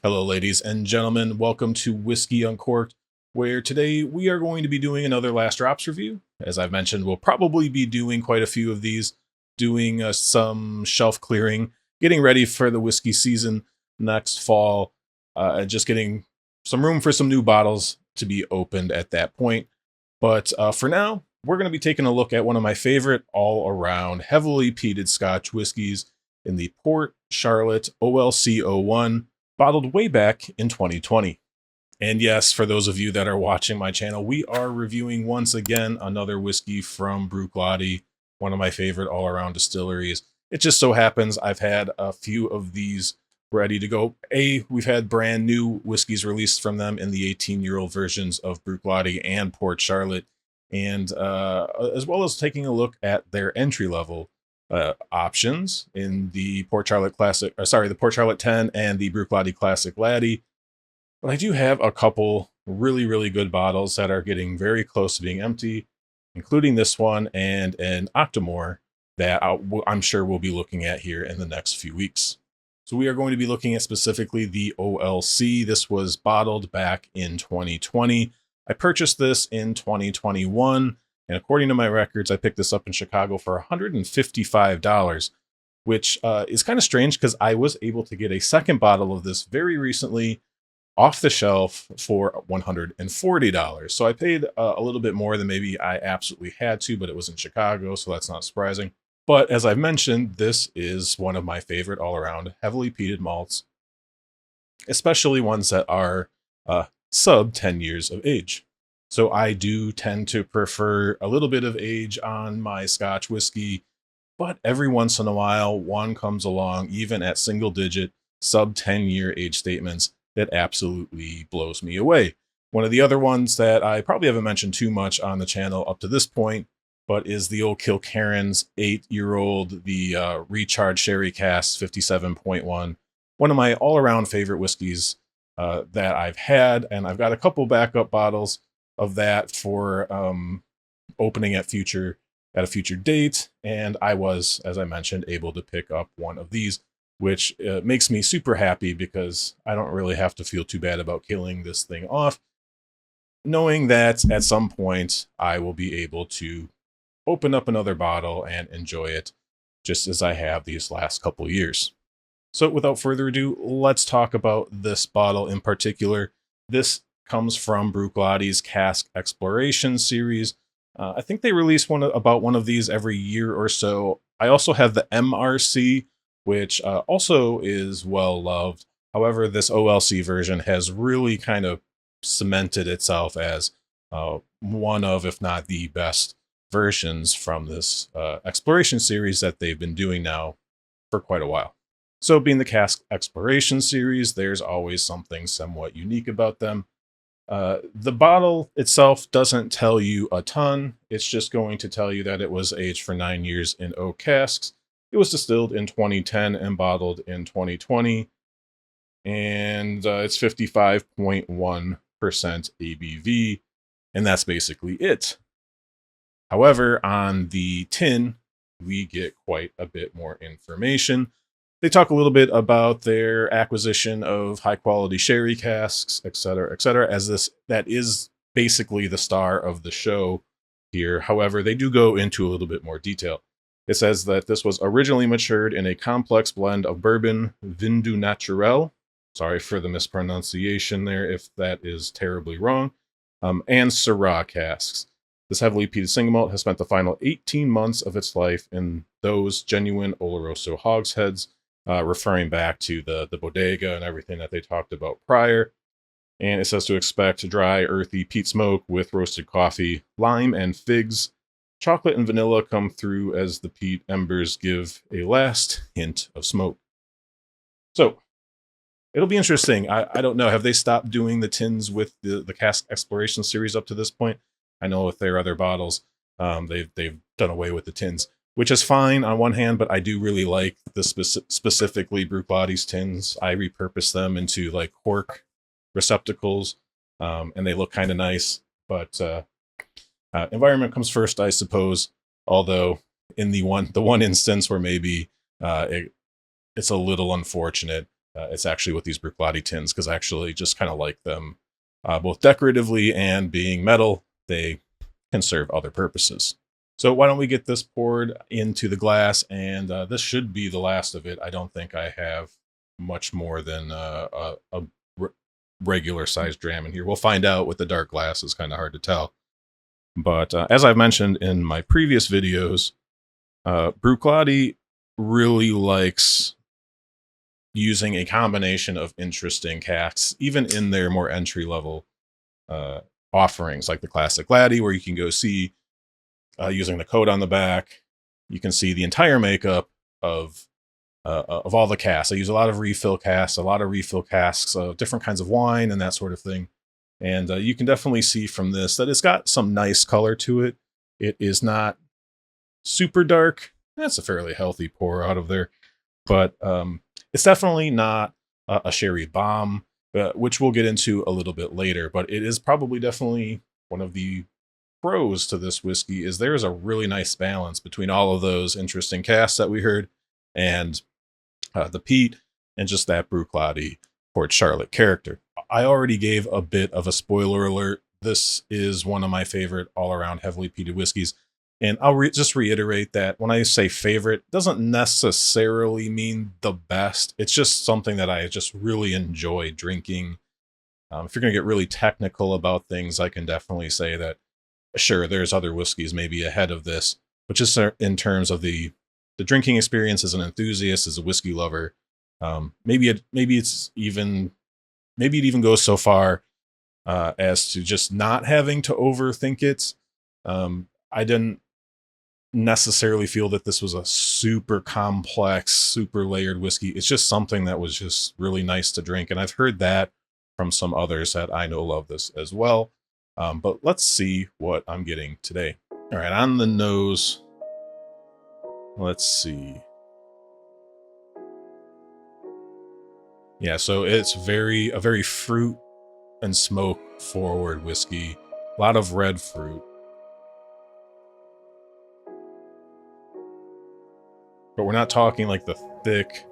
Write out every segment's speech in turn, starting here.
Hello, ladies and gentlemen. Welcome to Whiskey Uncorked, where today we are going to be doing another Last Drops review. As I've mentioned, we'll probably be doing quite a few of these, doing some shelf clearing, getting ready for the whiskey season next fall, and just getting some room for some new bottles to be opened at that point. But for now, we're going to be taking a look at one of my favorite all-around heavily peated Scotch whiskeys in the Port Charlotte OLC 01, bottled way back in 2020. And yes, for those of you that are watching my channel, we are reviewing once again another whiskey from Bruichladdich, one of my favorite all-around distilleries. It just so happens I've had a few of these ready to go. We've had brand new whiskeys released from them in the 18-year-old versions of Bruichladdich and Port Charlotte, and as well as taking a look at their entry-level options in the Port Charlotte Classic, the Port Charlotte 10 and the Bruichladdich Classic Laddie. But I do have a couple really good bottles that are getting very close to being empty, including this one and an Octomore that I'm sure we'll be looking at here in the next few weeks. So we are going to be looking at specifically the OLC. This was bottled back in 2020. I purchased this in 2021. And according to my records, I picked this up in Chicago for $155, which is kind of strange because I was able to get a second bottle of this very recently off the shelf for $140. So I paid a little bit more than maybe I absolutely had to, but it was in Chicago, so that's not surprising. But as I've mentioned, this is one of my favorite all-around heavily peated malts, especially ones that are sub 10 years of age. So I do tend to prefer a little bit of age on my Scotch whiskey, but every once in a while, one comes along, even at single digit, sub 10-year age statements, that absolutely blows me away. One of the other ones that I probably haven't mentioned too much on the channel up to this point, but is the old Kilkerran's 8-year-old, the Recharge Sherry Cask 57.1, one of my all-around favorite whiskeys that I've had, and I've got a couple backup bottles of that for opening at a future date, and I was, as I mentioned, able to pick up one of these, which makes me super happy because I don't really have to feel too bad about killing this thing off, knowing that at some point I will be able to open up another bottle and enjoy it just as I have these last couple years. So without further ado, let's talk about this bottle in particular. This comes from Bruichladdich Cask Exploration series. I think they release about one of these every year or so. I also have the MRC, which also is well loved. However, this OLC version has really kind of cemented itself as one of, if not the best versions from this exploration series that they've been doing now for quite a while. So being the Cask Exploration series, there's always something somewhat unique about them. The bottle itself doesn't tell you a ton. It's just going to tell you that it was aged for 9 years in oak casks. It was distilled in 2010 and bottled in 2020. And it's 55.1% ABV. And that's basically it. However, on the tin, we get quite a bit more information. They talk a little bit about their acquisition of high-quality sherry casks, etc., as that is basically the star of the show here. However, they do go into a little bit more detail. It says that this was originally matured in a complex blend of bourbon, vin doux naturel, sorry for the mispronunciation there if that is terribly wrong, and Syrah casks. This heavily peated single malt has spent the final 18 months of its life in those genuine Oloroso hogsheads, referring back to the bodega and everything that they talked about prior. And it says to expect dry, earthy peat smoke with roasted coffee, lime, and figs. Chocolate and vanilla come through as the peat embers give a last hint of smoke. So, it'll be interesting. I don't know. Have they stopped doing the tins with the Cask Exploration series up to this point? I know with their other bottles, they've done away with the tins, which is fine on one hand, but I do really like the specifically Bruichladdich tins. I repurpose them into like cork receptacles, and they look kind of nice. But environment comes first, I suppose. Although in the one instance where maybe it's a little unfortunate, It's actually with these Bruichladdich tins, because I actually just kind of like them both decoratively and being metal. They can serve other purposes. So why don't we get this poured into the glass, and this should be the last of it. I don't think I have much more than a regular sized dram in here. We'll find out with the dark glass. It's kind of hard to tell. But as I've mentioned in my previous videos, Bruichladdich really likes using a combination of interesting casks, even in their more entry-level offerings, like the Classic Laddie, where you can go see, using the code on the back, you can see the entire makeup of all the casks. I use a lot of refill casks, of different kinds of wine and that sort of thing. And you can definitely see from this that it's got some nice color to it. It is not super dark. That's a fairly healthy pour out of there. But it's definitely not a sherry bomb, which we'll get into a little bit later. But it is probably definitely one of the pros to this whiskey, is there's a really nice balance between all of those interesting casks that we heard, and the peat, and just that Bruichladdich Port Charlotte character. I already gave a bit of a spoiler alert. This is one of my favorite all-around heavily peated whiskeys. And I'll just reiterate that when I say favorite, it doesn't necessarily mean the best. It's just something that I just really enjoy drinking. If you're going to get really technical about things, I can definitely say that, sure, there's other whiskeys maybe ahead of this, but just in terms of the drinking experience as an enthusiast, as a whiskey lover, maybe it even goes so far as to just not having to overthink it. I didn't necessarily feel that this was a super complex, super layered whiskey. It's just something that was just really nice to drink. And I've heard that from some others that I know love this as well. But let's see what I'm getting today. All right, on the nose, let's see. Yeah, so it's a very fruit and smoke forward whiskey. A lot of red fruit. But we're not talking like the thick,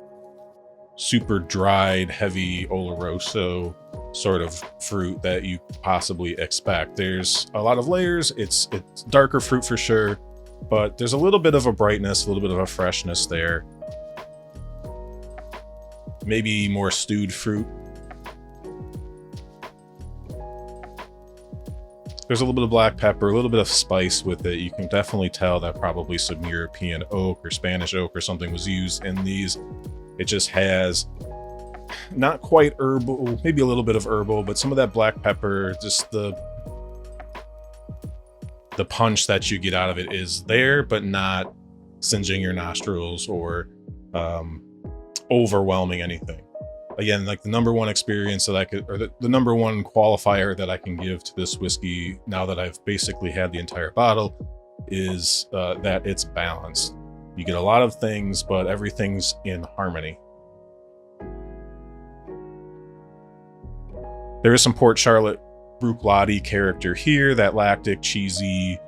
super dried, heavy Oloroso sort of fruit that you possibly expect. There's a lot of layers. It's darker fruit for sure, but there's a little bit of a brightness, a little bit of a freshness there. Maybe more stewed fruit. There's a little bit of black pepper, a little bit of spice with it. You can definitely tell that probably some European oak or Spanish oak or something was used in these. It just has not quite herbal, maybe a little bit of herbal, but some of that black pepper, just the punch that you get out of it is there, but not singeing your nostrils or overwhelming anything. Again, like the number one experience that I could, or the number one qualifier that I can give to this whiskey now that I've basically had the entire bottle, is that it's balanced. You get a lot of things, but everything's in harmony. There is some Port Charlotte Bruichladdich character here, that lactic, cheesy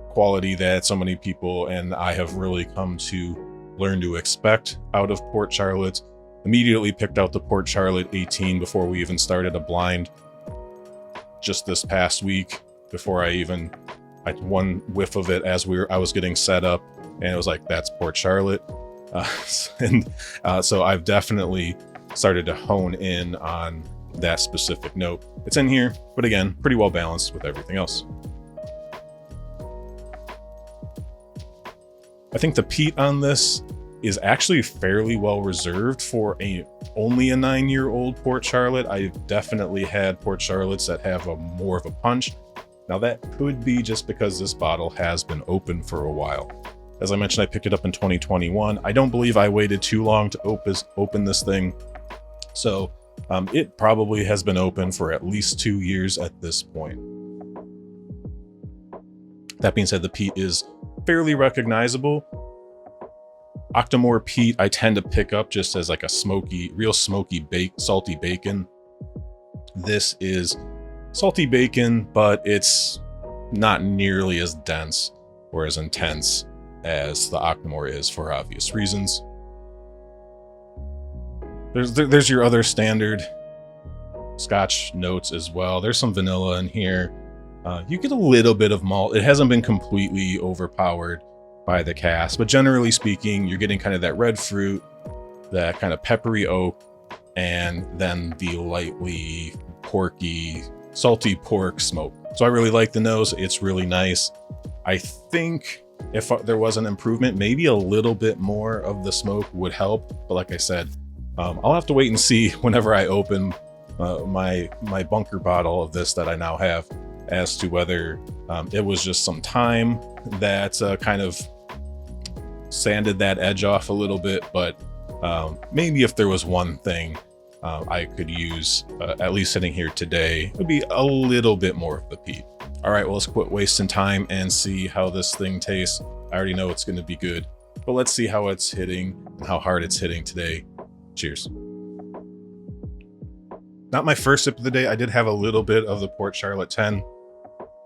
quality that so many people and I have really come to learn to expect out of Port Charlotte. Immediately picked out the Port Charlotte 18 before we even started a blind just this past week, before I had one whiff of it as I was getting set up, and it was like, that's Port Charlotte. So I've definitely started to hone in on that specific note. It's in here, but again, pretty well balanced with everything else. I think the peat on this is actually fairly well reserved for only a 9-year-old Port Charlotte. I've definitely had Port Charlottes that have more of a punch. Now that could be just because this bottle has been open for a while. As I mentioned, I picked it up in 2021. I don't believe I waited too long to open this thing. So it probably has been open for at least 2 years at this point. That being said, the peat is fairly recognizable. Octomore peat I tend to pick up just as like a real smoky salty bacon. This is salty bacon, but it's not nearly as dense or as intense as the Octomore is, for obvious reasons. There's your other standard Scotch notes as well. There's some vanilla in here. You get a little bit of malt. It hasn't been completely overpowered by the cask, but generally speaking, you're getting kind of that red fruit, that kind of peppery oak, and then the lightly porky, salty pork smoke. So I really like the nose. It's really nice. I think if there was an improvement, maybe a little bit more of the smoke would help. But like I said, I'll have to wait and see whenever I open my bunker bottle of this that I now have, as to whether it was just some time that kind of sanded that edge off a little bit. But maybe if there was one thing I could use, at least sitting here today, it would be a little bit more of the peat. All right, well, let's quit wasting time and see how this thing tastes. I already know it's going to be good, but let's see how it's hitting and how hard it's hitting today. Cheers. Not my first sip of the day. I did have a little bit of the Port Charlotte 10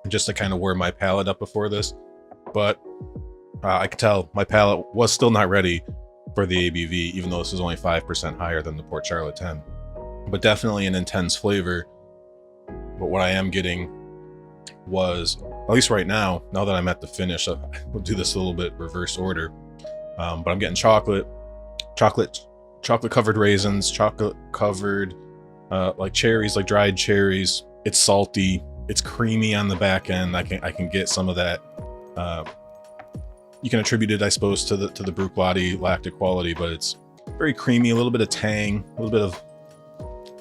just to kind of warm my palate up before this, but I could tell my palate was still not ready for the ABV, even though this is only 5% higher than the Port Charlotte 10, but definitely an intense flavor. But what I am getting was, at least right now that I'm at the finish, we'll do this a little bit reverse order, but I'm getting chocolate covered raisins, chocolate covered like cherries, like dried cherries. It's salty, it's creamy on the back end. I can get some of that. You can attribute it, I suppose, to the Bruichladdich lactic quality, but it's very creamy, a little bit of tang, a little bit of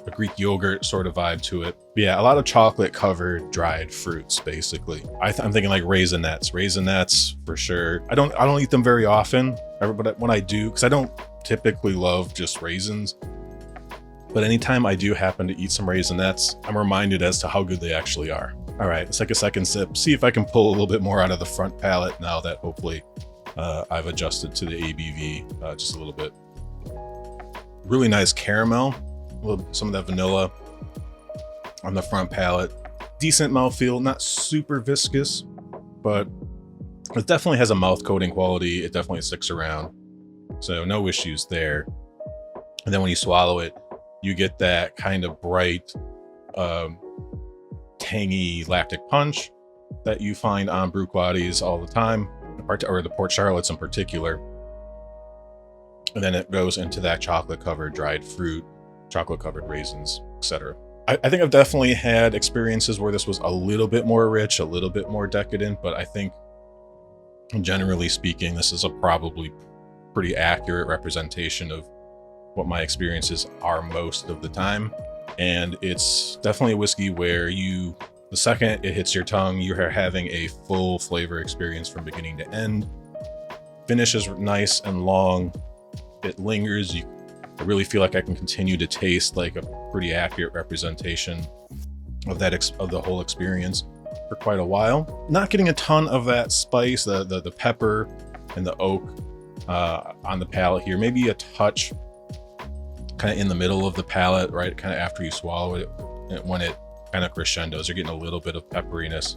a Greek yogurt sort of vibe to it. But yeah, a lot of chocolate covered dried fruits, basically. I'm thinking like raisinets for sure. I don't eat them very often, but when I do, because I don't typically love just raisins, but anytime I do happen to eat some raisinets, I'm reminded as to how good they actually are. All right, let's take a second sip, see if I can pull a little bit more out of the front palate now that hopefully I've adjusted to the ABV just a little bit. Really nice caramel, some of that vanilla on the front palate. Decent mouthfeel, not super viscous, but it definitely has a mouth coating quality. It definitely sticks around, so no issues there. And then when you swallow it, you get that kind of bright, tangy lactic punch that you find on Bruichladdich all the time, or the Port Charlottes in particular. And then it goes into that chocolate covered dried fruit, chocolate covered raisins, etc. I think I've definitely had experiences where this was a little bit more rich, a little bit more decadent, but I think generally speaking, this is a probably pretty accurate representation of what my experiences are most of the time. And it's definitely a whiskey where the second it hits your tongue, you are having a full flavor experience from beginning to end. Finish is nice and long. It lingers. I really feel like I can continue to taste like a pretty accurate representation of the whole experience for quite a while. Not getting a ton of that spice, the pepper and the oak on the palate here. Maybe a touch kind of in the middle of the palate, right? Kind of after you swallow it, when it kind of crescendos, you're getting a little bit of pepperiness.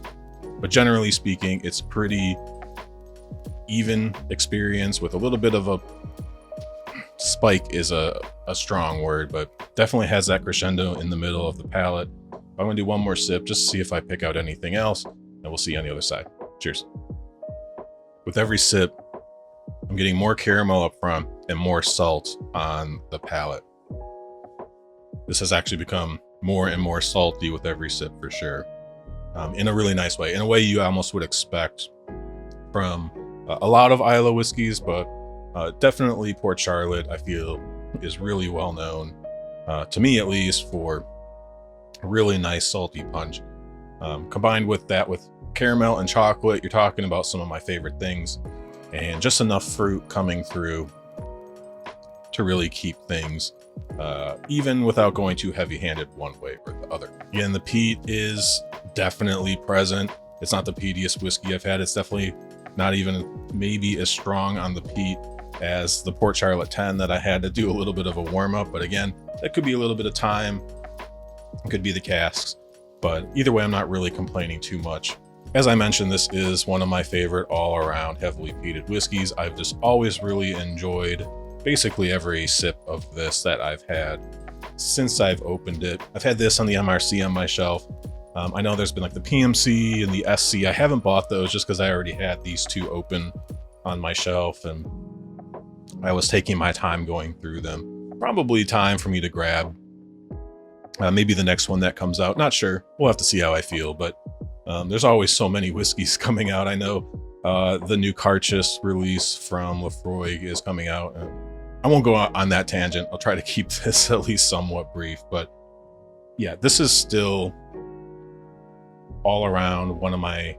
But generally speaking, it's pretty even experience with a little bit of a spike is a strong word, but definitely has that crescendo in the middle of the palate. I'm gonna do one more sip just to see if I pick out anything else, and we'll see you on the other side. Cheers. With every sip, I'm getting more caramel up front and more salt on the palate. This has actually become more and more salty with every sip for sure, in a really nice way, in a way you almost would expect from a lot of Islay whiskeys, but definitely Port Charlotte, I feel, is really well known, to me at least, for a really nice salty punch. Combined with that, with caramel and chocolate, you're talking about some of my favorite things, and just enough fruit coming through to really keep things even without going too heavy-handed one way or the other. Again, the peat is definitely present. It's not the peatiest whiskey I've had. It's definitely not even maybe as strong on the peat as the Port Charlotte 10 that I had to do a little bit of a warm-up. But again, that could be a little bit of time. It could be the casks. But either way, I'm not really complaining too much. As I mentioned, this is one of my favorite all-around heavily peated whiskeys. I've just always really enjoyed basically every sip of this that I've had since I've opened it. I've had this on the MRC on my shelf. I know there's been like the PMC and the SC. I haven't bought those just because I already had these two open on my shelf, and I was taking my time going through them. Probably time for me to grab maybe the next one that comes out. Not sure. We'll have to see how I feel, but there's always so many whiskeys coming out. I know the new Carchus release from Lefroy is coming out. I won't go on that tangent. I'll try to keep this at least somewhat brief, but yeah, this is still all around one of my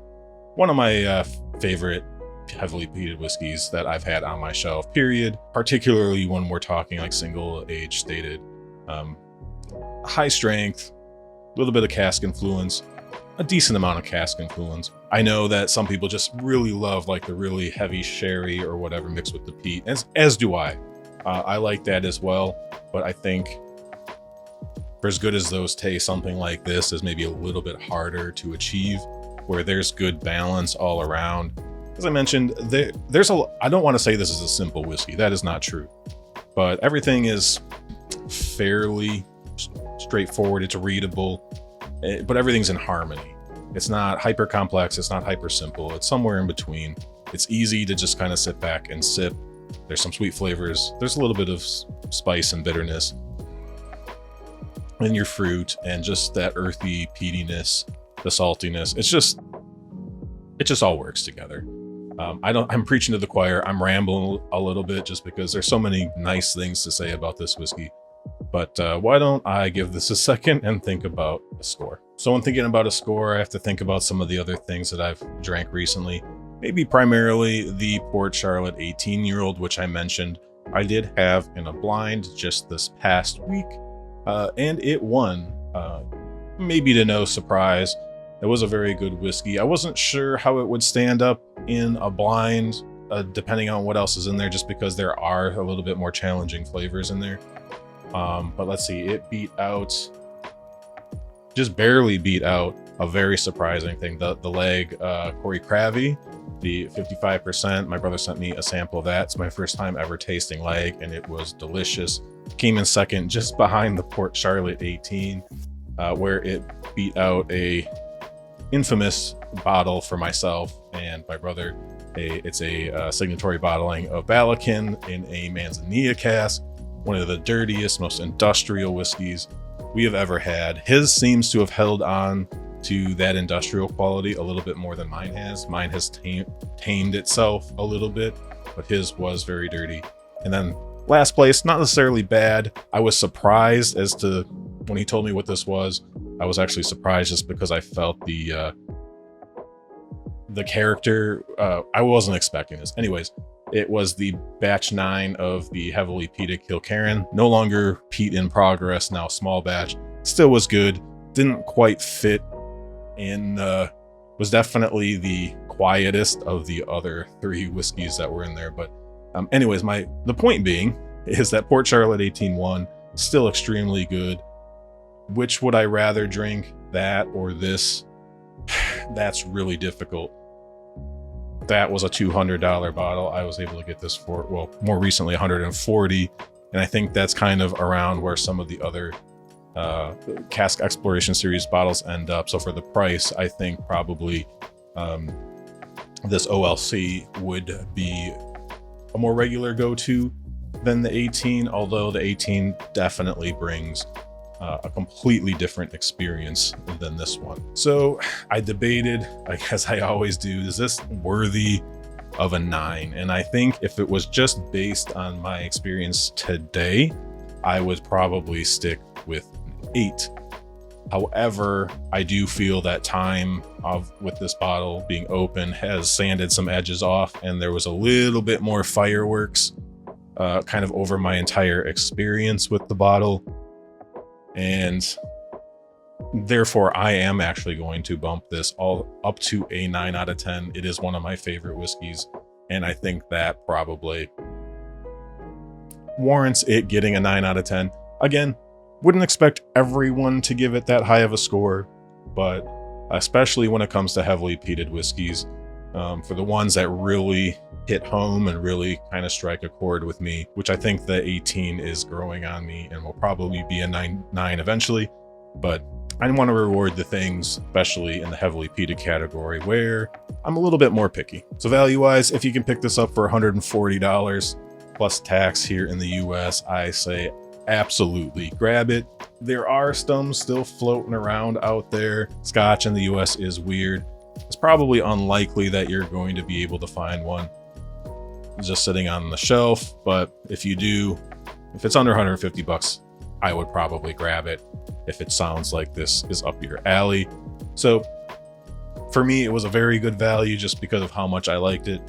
favorite heavily peated whiskeys that I've had on my shelf, period. Particularly when we're talking like single age stated, high strength, a little bit of cask influence, a decent amount of cask influence. I know that some people just really love like the really heavy sherry or whatever mixed with the peat, as do I. I like that as well, but I think for as good as those taste, something like this is maybe a little bit harder to achieve, where there's good balance all around. As I mentioned, I don't want to say this is a simple whiskey. That is not true, but everything is fairly straightforward. It's readable, but everything's in harmony. It's not hyper complex. It's not hyper simple. It's somewhere in between. It's easy to just kind of sit back and sip. There's some sweet flavors. There's a little bit of spice and bitterness in your fruit, and just that earthy peatiness, the saltiness. It just all works together. I'm preaching to the choir. I'm rambling a little bit just because there's so many nice things to say about this whiskey. But why don't I give this a second and think about a score? So when thinking about a score, I have to think about some of the other things that I've drank recently. Maybe primarily the Port Charlotte 18-year-old, which I mentioned I did have in a blind just this past week. And it won, maybe to no surprise. It was a very good whiskey. I wasn't sure how it would stand up in a blind, depending on what else is in there, just because there are a little bit more challenging flavors in there. But let's see, it just barely beat out a very surprising thing. The leg, Corey Cravey, the 55%. My brother sent me a sample of that. It's my first time ever tasting leg, and it was delicious. Came in second, just behind the Port Charlotte 18, where it beat out a infamous bottle for myself and my brother. It's a signatory bottling of Balakin in a Manzanilla cask, one of the dirtiest, most industrial whiskeys we have ever had. His seems to have held on to that industrial quality a little bit more than mine has. Mine has tamed itself a little bit, but his was very dirty. And then last place, not necessarily bad. I was surprised as to when he told me what this was. I was actually surprised just because I felt the character. I wasn't expecting this. Anyways, it was the batch 9 of the heavily peated Kilkerran. No longer peat in progress, now small batch. Still was good. Didn't quite fit in, was definitely the quietest of the other 3 whiskeys that were in there. But anyways, the point being is that Port Charlotte 18-1, still extremely good. Which would I rather drink, that or this? That's really difficult. That was a $200 bottle. I was able to get this for, well, more recently $140, and I think that's kind of around where some of the other Cask Exploration Series bottles end up. So for the price, I think probably this OLC would be a more regular go-to than the 18, although the 18 definitely brings a completely different experience than this one. So I debated, I guess I always do, is this worthy of a 9? And I think if it was just based on my experience today, I would probably stick with an 8. However, I do feel that time with this bottle being open has sanded some edges off, and there was a little bit more fireworks kind of over my entire experience with the bottle. And therefore, I am actually going to bump this all up to a 9 out of 10. It is one of my favorite whiskeys, and I think that probably warrants it getting a 9 out of 10. Again, wouldn't expect everyone to give it that high of a score, but especially when it comes to heavily peated whiskeys, For the ones that really hit home and really kind of strike a chord with me, which I think the 18 is growing on me and will probably be a 9 eventually. But I want to reward the things, especially in the heavily peated category, where I'm a little bit more picky. So value-wise, if you can pick this up for $140 plus tax here in the US, I say absolutely grab it. There are some still floating around out there. Scotch in the US is weird. It's probably unlikely that you're going to be able to find one just sitting on the shelf, but if you do, if it's under 150 bucks, I would probably grab it if it sounds like this is up your alley. So for me, it was a very good value just because of how much I liked it.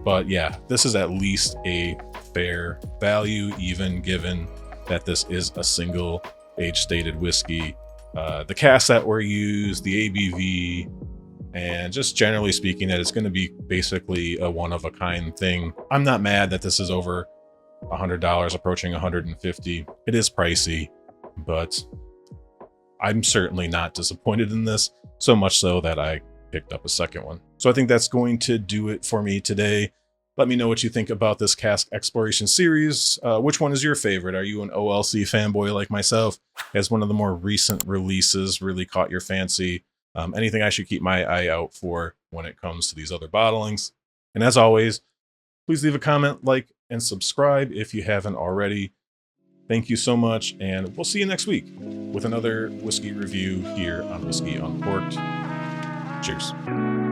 But yeah, this is at least a fair value, even given that this is a single age stated whiskey. The casks that were used, the ABV, and just generally speaking, that it's going to be basically a one-of-a-kind thing. I'm not mad that this is over $100, approaching $150. It is pricey, but I'm certainly not disappointed in this, so much so that I picked up a second one. So I think that's going to do it for me today. Let me know what you think about this cask exploration series. Which one is your favorite? Are you an OLC fanboy like myself? Has one of the more recent releases really caught your fancy? Anything I should keep my eye out for when it comes to these other bottlings? And as always, please leave a comment, like, and subscribe if you haven't already. Thank you so much, and we'll see you next week with another whiskey review here on Whiskey Uncorked. Cheers.